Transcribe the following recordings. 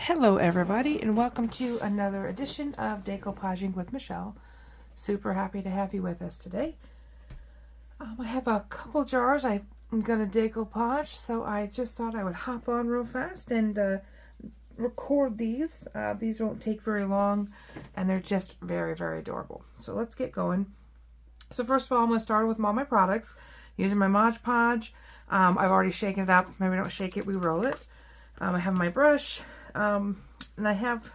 Hello everybody and welcome to another edition of Decoupaging with Michelle. Super happy to have you with us today. I have a couple jars I'm going to decoupage, so I just thought I would hop on real fast and record these. These won't take very long and they're just very, very adorable. So let's get going. So first of all, I'm going to start with all my products using my Mod Podge. I've already shaken it up. Maybe don't shake it, we roll it. I have my brush. And I have,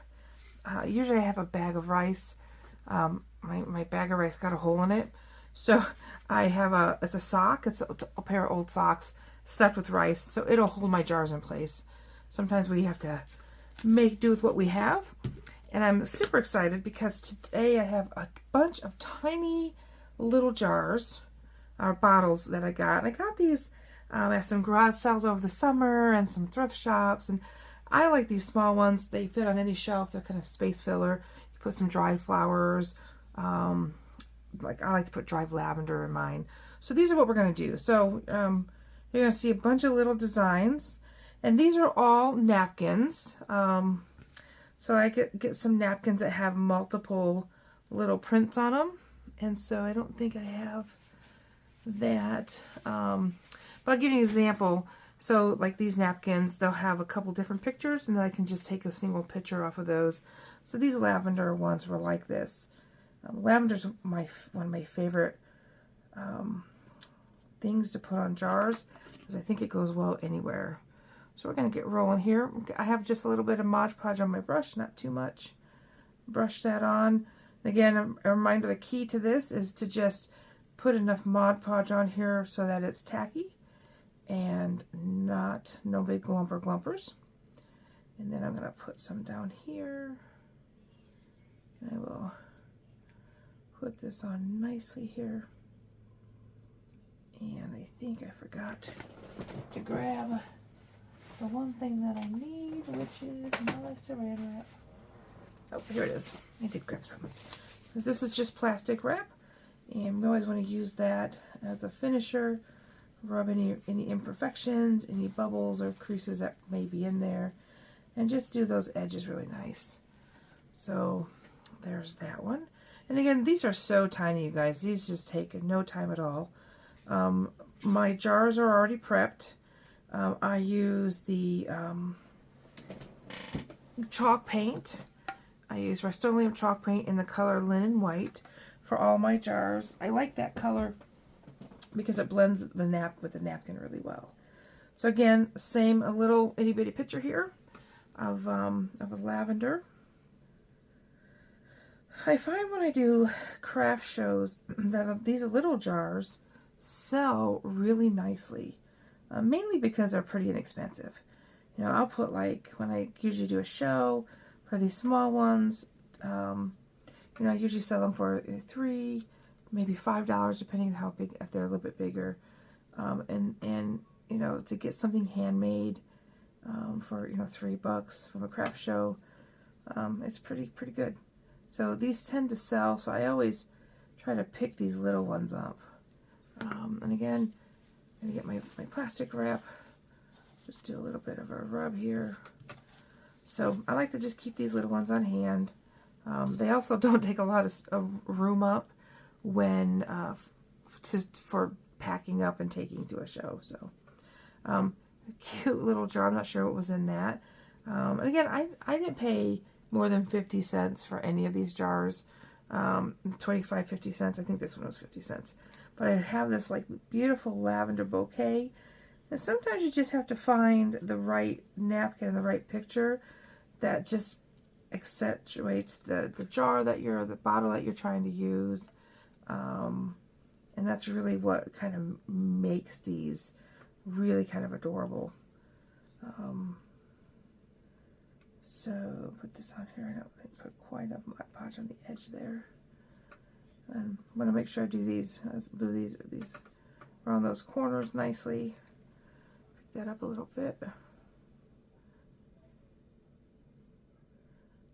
usually I have a bag of rice. My bag of rice got a hole in it. So I have it's a sock. It's a pair of old socks stuffed with rice. So it'll hold my jars in place. Sometimes we have to make do with what we have. And I'm super excited because today I have a bunch of tiny little jars, or bottles that I got. And I got these at some garage sales over the summer and some thrift shops. And I like these small ones. They fit on any shelf. They're kind of space filler. You put some dried flowers. Like I like to put dried lavender in mine. So these are what we're going to do. So you're going to see a bunch of little designs. And these are all napkins. So I get some napkins that have multiple little prints on them. And so I don't think I have that. But I'll give you an example. So like these napkins, they'll have a couple different pictures and then I can just take a single picture off of those. So these lavender ones were like this. Lavender's one of my favorite things to put on jars because I think it goes well anywhere. So we're going to get rolling here. I have just a little bit of Mod Podge on my brush, not too much. Brush that on. And again, a reminder, the key to this is to just put enough Mod Podge on here so that it's tacky and no big glumpers. And then I'm going to put some down here. And I will put this on nicely here. And I think I forgot to grab the one thing that I need, which is my saran wrap. Oh, here it is. I did grab some. This is just plastic wrap, and we always want to use that as a finisher. Rub any imperfections, any bubbles or creases that may be in there, and just do those edges really nice. So there's that one. And again, these are so tiny, you guys. These just take no time at all. My jars are already prepped. I use the chalk paint. I use Rust-Oleum chalk paint in the color Linen White for all my jars. I like that color because it blends the with the napkin really well. So again, same a little itty bitty picture here of a lavender. I find when I do craft shows that these little jars sell really nicely, mainly because they're pretty inexpensive. You know, I'll put, like, when I usually do a show for these small ones, you know, I usually sell them for $3, maybe $5, depending on how big, if they're a little bit bigger. And you know, to get something handmade for, you know, $3 from a craft show, it's pretty good. So these tend to sell, so I always try to pick these little ones up. And again, I'm going to get my plastic wrap, just do a little bit of a rub here. So I like to just keep these little ones on hand. They also don't take a lot of room up when for packing up and taking to a show. So cute little jar. I'm not sure what was in that. And again, I didn't pay more than 50 cents for any of these jars. 25, 50 cents. I think this one was 50 cents. But I have this like beautiful lavender bouquet. And sometimes you just have to find the right napkin and the right picture that just accentuates the jar that the bottle that you're trying to use. And that's really what kind of makes these really kind of adorable. So put this on here. I don't think put quite enough Mod Podge on the edge there. And I'm going to make sure I do these. Do these around those corners nicely. Pick that up a little bit.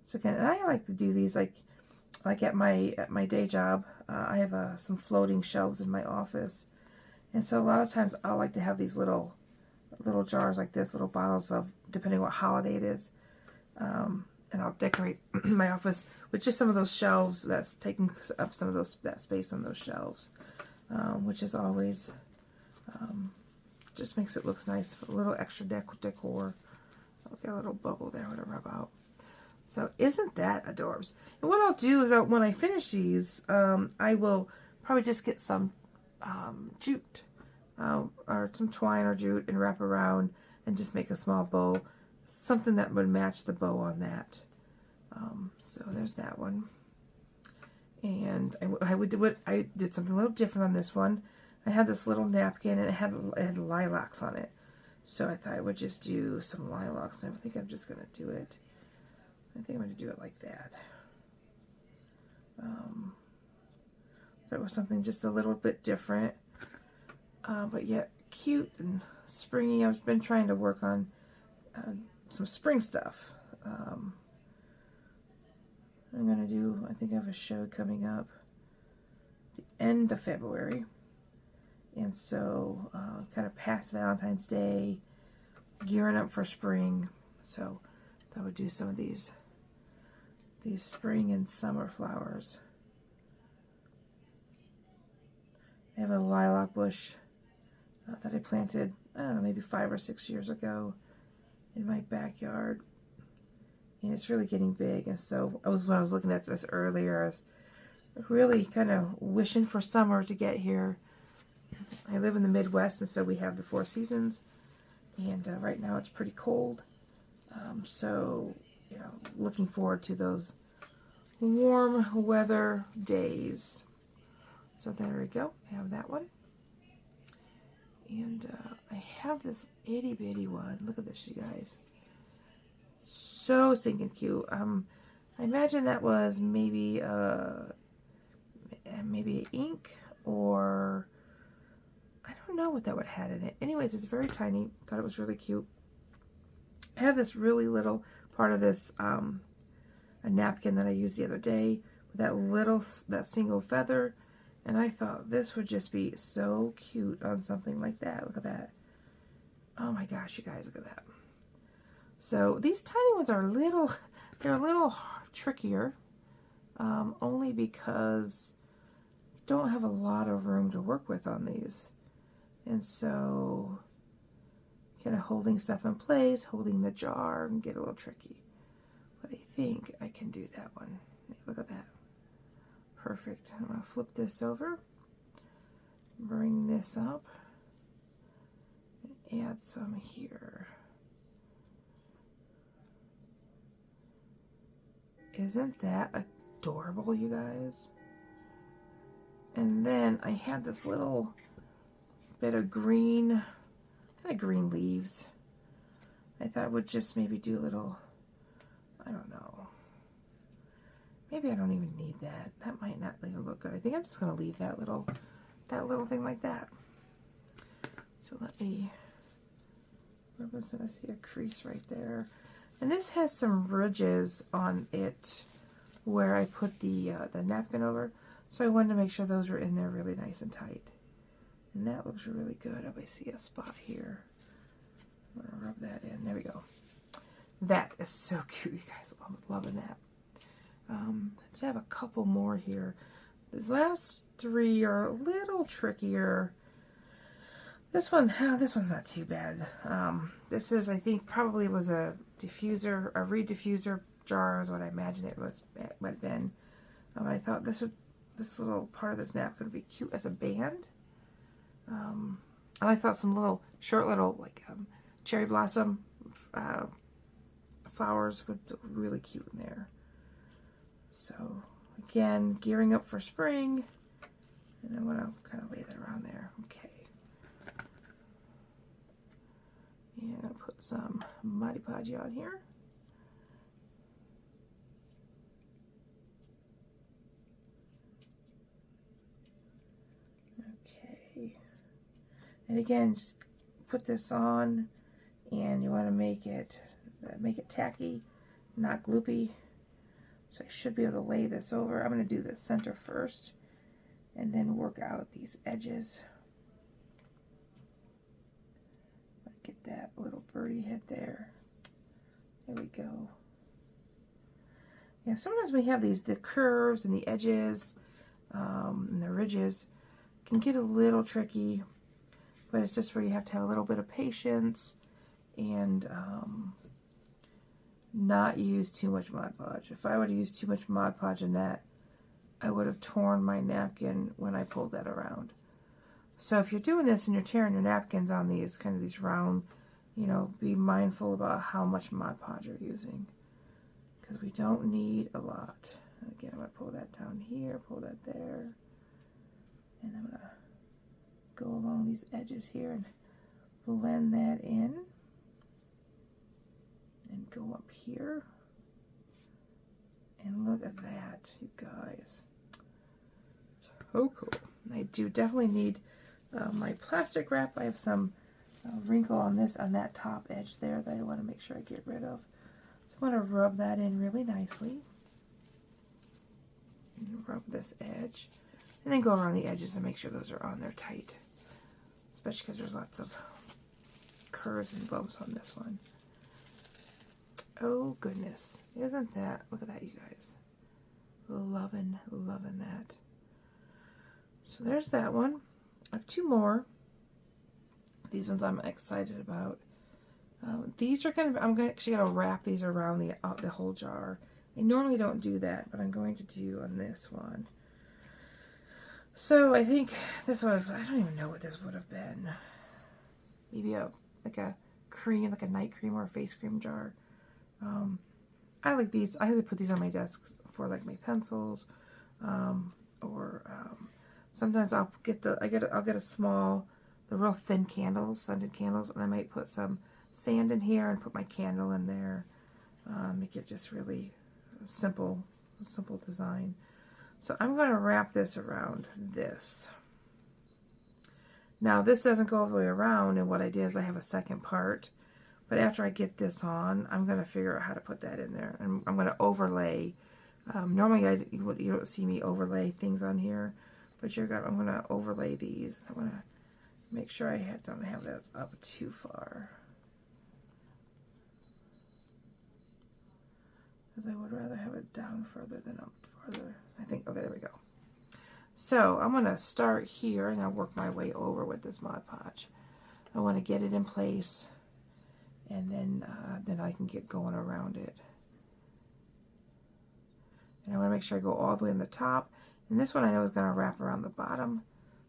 So again, and I like to do these like at my day job. I have some floating shelves in my office, and so a lot of times I like to have these little jars like this, little bottles of, depending what holiday it is, And I'll decorate my office with just some of those shelves that's taking up some of that space on those shelves, which is always just makes it look nice. A little extra decor. I'll get a little bubble there to rub out. So isn't that adorbs? And what I'll do is when I finish these, I will probably just get some jute or some twine or jute and wrap around and just make a small bow, something that would match the bow on that. So there's that one. And I did something a little different on this one. I had this little napkin and it had lilacs on it. So I thought I would just do some lilacs, and I think I'm just going to do it. I think I'm going to do it like that. That was something just a little bit different, but yet cute and springy. I've been trying to work on some spring stuff. I'm going to do, I think I have a show coming up the end of February. And so kind of past Valentine's Day, gearing up for spring. So I would do some of these spring and summer flowers. I have a lilac bush that I planted, I don't know, maybe 5 or 6 years ago in my backyard. And it's really getting big. And so when I was looking at this earlier, I was really kind of wishing for summer to get here. I live in the Midwest, and so we have the 4 seasons. And right now it's pretty cold. So, you know, looking forward to those warm weather days. So there we go. I have that one. And I have this itty bitty one. Look at this, you guys. So stinking cute. I imagine that was maybe ink, or I don't know what that would have had in it. Anyways, it's very tiny. Thought it was really cute. I have this really little part of this a napkin that I used the other day with that single feather, and I thought this would just be so cute on something like that. Look at that. Oh my gosh, you guys, look at that. So these tiny ones are they're a little trickier, only because I don't have a lot of room to work with on these. And so kind of holding stuff in place, holding the jar, and get a little tricky. But I think I can do that one. Look at that. Perfect. I'm going to flip this over, bring this up, and add some here. Isn't that adorable, you guys? And then I had this little bit of green, kind of green leaves. I thought I would just maybe do a little, I don't know. Maybe I don't even need that. That might not even look good. I think I'm just going to leave that little thing like that. So let me, I was going to see a crease right there. And this has some ridges on it where I put the napkin over. So I wanted to make sure those were in there really nice and tight. And that looks really good. Oh, I see a spot here. I'm going to rub that in. There we go. That is so cute, you guys. I'm loving that. Let's have a couple more here. The last 3 are a little trickier. This one's not too bad. This is, I think, probably was a diffuser, a reed diffuser jar is what I imagine it would have been. I thought this little part of this napkin would be cute as a band. And I thought some short little like cherry blossom flowers would look really cute in there. So again, gearing up for spring, and I want to kind of lay that around there. Okay. And I'm going to put some Mighty Podgy on here. Okay. And again, just put this on, and you want to make it tacky, not gloopy. So I should be able to lay this over. I'm going to do the center first, and then work out these edges. Get that little birdie head there. There we go. Yeah, sometimes we have the curves and the edges and the ridges can get a little tricky, but it's just where you have to have a little bit of patience and not use too much Mod Podge. If I would have used too much Mod Podge in that, I would have torn my napkin when I pulled that around. So if you're doing this and you're tearing your napkins on these kind of these round, you know, be mindful about how much Mod Podge you're using, because we don't need a lot. And again, I'm going to pull that down here, pull that there, and I'm going to go along these edges here and blend that in, and go up here. And look at that, you guys. So cool. I do definitely need my plastic wrap. I have some wrinkle on that top edge there that I want to make sure I get rid of. So I want to rub that in really nicely. And rub this edge. And then go around the edges and make sure those are on there tight. Especially because there's lots of curves and bumps on this one. Oh goodness. Isn't that, look at that, you guys. Loving that. So there's that one. I have two more. These ones I'm excited about. These are I'm actually going to wrap these around the whole jar. I normally don't do that, but I'm going to do on this one. So I think this was, I don't even know what this would have been. Maybe like a cream, like a night cream or a face cream jar. I like these. I put these on my desk for like my pencils, or sometimes I'll get I'll get a small, the real thin candles, scented candles, and I might put some sand in here and put my candle in there. Make it just really simple design. So I'm going to wrap this around this. Now this doesn't go all the way around, and what I did is I have a second part. But after I get this on, I'm going to figure out how to put that in there. And I'm going to overlay. Normally you don't see me overlay things on here, but I'm going to overlay these. I want to make sure I don't have that up too far, because I would rather have it down further than up further. I think, okay, there we go. So I'm going to start here and I'll work my way over with this Mod Podge. I want to get it in place, and then I can get going around it. And I want to make sure I go all the way in the top. And this one I know is going to wrap around the bottom,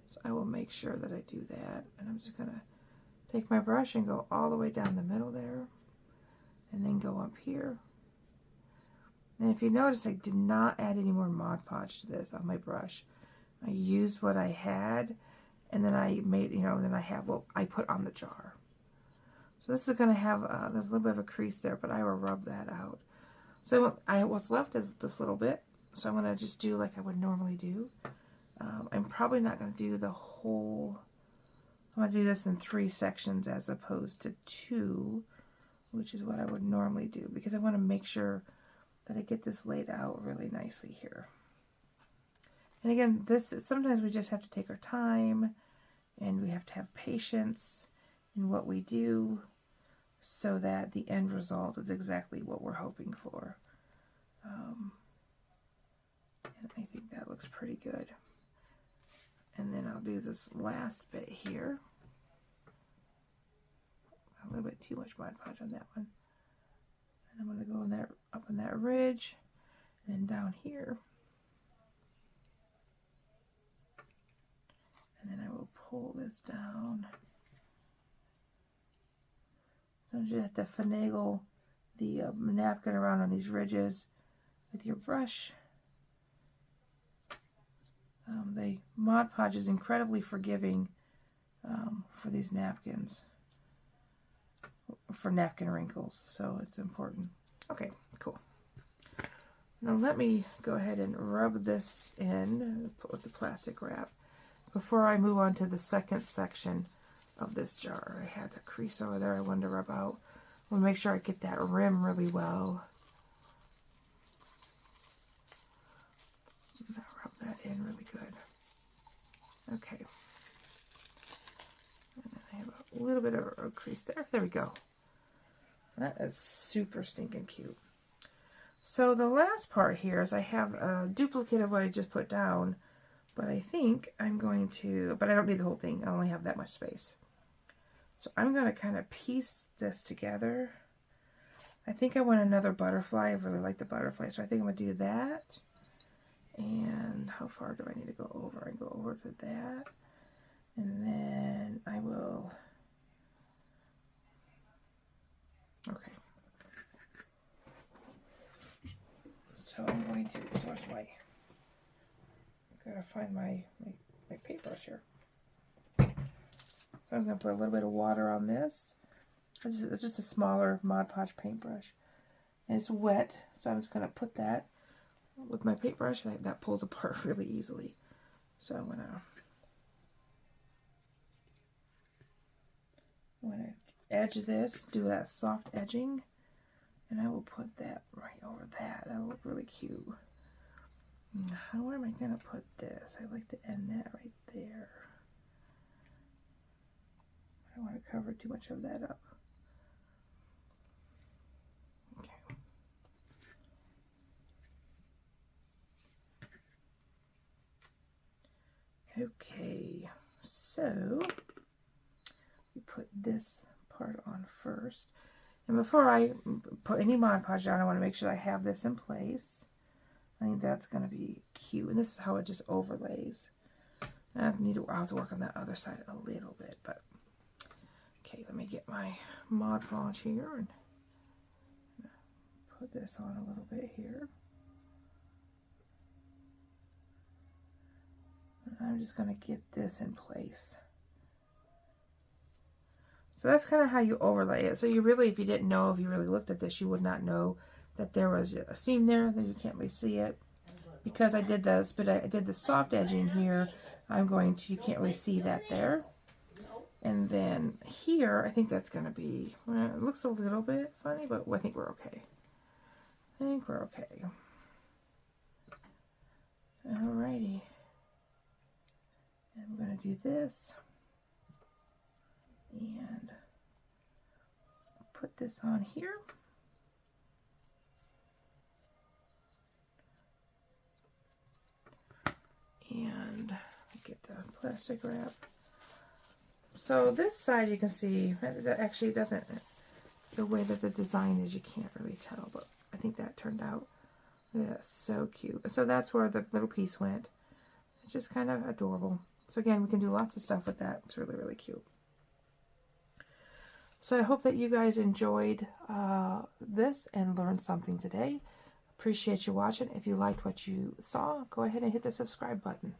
so I will make sure that I do that. And I'm just going to take my brush and go all the way down the middle there, and then go up here. And if you notice, I did not add any more Mod Podge to this on my brush. I used what I had, and then I made, then I have what I put on the jar. So this is going to have, there's a little bit of a crease there, but I will rub that out. So what's left is this little bit. So I'm going to just do like I would normally do. I'm probably not going to do the whole, I'm going to do this in 3 sections as opposed to 2, which is what I would normally do, because I want to make sure that I get this laid out really nicely here. And again, sometimes we just have to take our time, and we have to have patience in what we do, so that the end result is exactly what we're hoping for. And I think that looks pretty good. And then I'll do this last bit here. A little bit too much Mod Podge on that one. And I'm going to go in there, up in that ridge, and then down here. And then I will pull this down. Sometimes you have to finagle the napkin around on these ridges with your brush. The Mod Podge is incredibly forgiving for these napkins, for napkin wrinkles, so it's important. Okay, cool. Now let me go ahead and rub this in with the plastic wrap before I move on to the second section of this jar. I had a crease over there I wanted to rub out. I want to make sure I get that rim really well. Rub that in really good. Okay. And then I have a little bit of a crease there. There we go. That is super stinking cute. So the last part here is I have a duplicate of what I just put down, but I think I'm going to, but I don't need the whole thing. I only have that much space. So I'm going to kind of piece this together. I think I want another butterfly. I really like the butterfly, so I think I'm going to do that. And how far do I need to go over? I go over to that. And then I will, okay. So I'm going to, so where's my, I gotta find my paintbrush here. So I'm going to put a little bit of water on this. It's just a smaller Mod Podge paintbrush. And it's wet, so I'm just going to put that with my paintbrush, and that pulls apart really easily. So I'm going to edge this, do that soft edging, and I will put that right over that. That'll look really cute. How am I going to put this? I like to end that right there. I don't want to cover too much of that up. Okay, so we put this part on first. And before I put any Mod Podge down, I want to make sure I have this in place. I think that's going to be cute. And this is how it just overlays. I'll have to work on that other side a little bit. But okay, let me get my Mod Podge here and put this on a little bit here. I'm just going to get this in place. So that's kind of how you overlay it. So you really, if you didn't know, if you really looked at this, you would not know that there was a seam there, that you can't really see it. Because I did this, but I did the soft edging here, you can't really see that there. And then here, I think that's going to be, it looks a little bit funny, but I think we're okay. I think we're okay. Alrighty. I'm going to do this and put this on here. And get the plastic wrap. So this side you can see, that actually doesn't, the way that the design is, you can't really tell, but I think that turned out, yeah, so cute. So that's where the little piece went. It's just kind of adorable. So again, we can do lots of stuff with that. It's really, really cute. So I hope that you guys enjoyed this and learned something today. Appreciate you watching. If you liked what you saw, go ahead and hit the subscribe button.